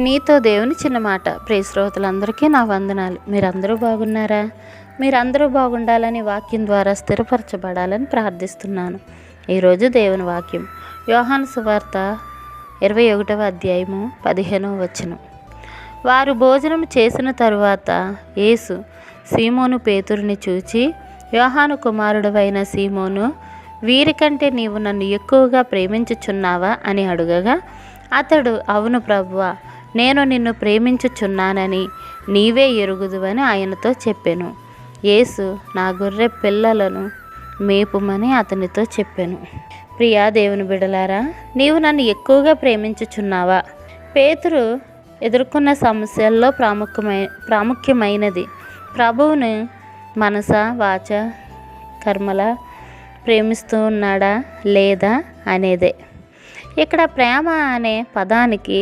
నీతో దేవుని చిన్న మాట. ప్రియ శ్రోతలందరికీ నా వందనాలు. మీరందరూ బాగున్నారా? మీరందరూ బాగుండాలని, వాక్యం ద్వారా స్థిరపరచబడాలని ప్రార్థిస్తున్నాను. ఈరోజు దేవుని వాక్యం యోహాను సువార్త 21వ అధ్యాయము 15వ వచనం. వారు భోజనం చేసిన తరువాత యేసు సీమోను పేతురుని చూచి, యోహాను కుమారుడవైన సీమోను, వీరికంటే నీవు నన్ను ఎక్కువగా ప్రేమించుచున్నావా అని అడుగగా, అతడు, అవును ప్రభువా, నేను నిన్ను ప్రేమించుచున్నానని నీవే ఎరుగుదువని ఆయనతో చెప్పెను. యేసు, నా గొర్రె పిల్లలను మేపుమని అతనితో చెప్పెను. ప్రియా దేవుని బిడలారా, నీవు నన్ను ఎక్కువగా ప్రేమించుచున్నావా? పేతురు ఎదుర్కొన్న సమస్యల్లో ప్రాముఖ్యమైనది ప్రభువును మనస, వాచ, కర్మల ప్రేమిస్తూ ఉన్నాడా లేదా అనేదే. ఇక్కడ ప్రేమ అనే పదానికి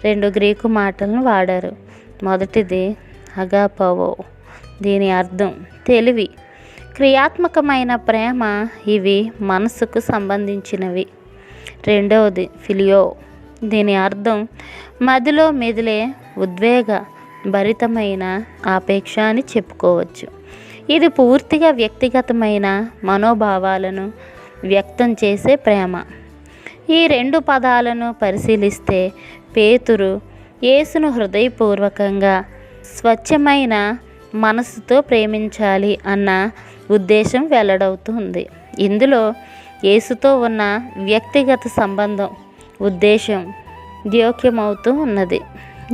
2 గ్రీకు మాటలను వాడారు. మొదటిది అగాపవో, దీని అర్థం తెలివి, క్రియాత్మకమైన ప్రేమ. ఇవి మనసుకు సంబంధించినవి. రెండవది ఫిలియో, దీని అర్థం మదిలో మెదిలే ఉద్వేగ భరితమైన ఆపేక్ష అని చెప్పుకోవచ్చు. ఇది పూర్తిగా వ్యక్తిగతమైన మనోభావాలను వ్యక్తం చేసే ప్రేమ. ఈ 2 పదాలను పరిశీలిస్తే పేతురు యేసును హృదయపూర్వకంగా, స్వచ్ఛమైన మనసుతో ప్రేమించాలి అన్న ఉద్దేశం వెల్లడవుతుంది. ఇందులో యేసుతో ఉన్న వ్యక్తిగత సంబంధం ఉద్దేశం ద్యోక్యమవుతూ ఉన్నది.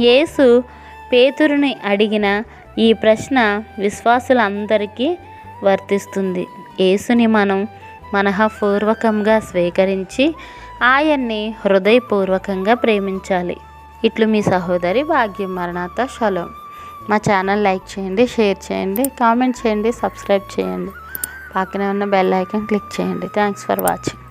యేసు పేతురుని అడిగిన ఈ ప్రశ్న విశ్వాసులందరికీ వర్తిస్తుంది. యేసుని మనం మనఃపూర్వకంగా స్వీకరించి ఆయన్ని హృదయపూర్వకంగా ప్రేమించాలి. ఇట్లు మీ సహోదరి భాగ్యం. మరణాత. షలోం. మా ఛానల్ లైక్ చేయండి, షేర్ చేయండి, కామెంట్ చేయండి, సబ్స్క్రైబ్ చేయండి. పక్కనే ఉన్న బెల్ ఐకాన్ క్లిక్ చేయండి. Thanks for watching.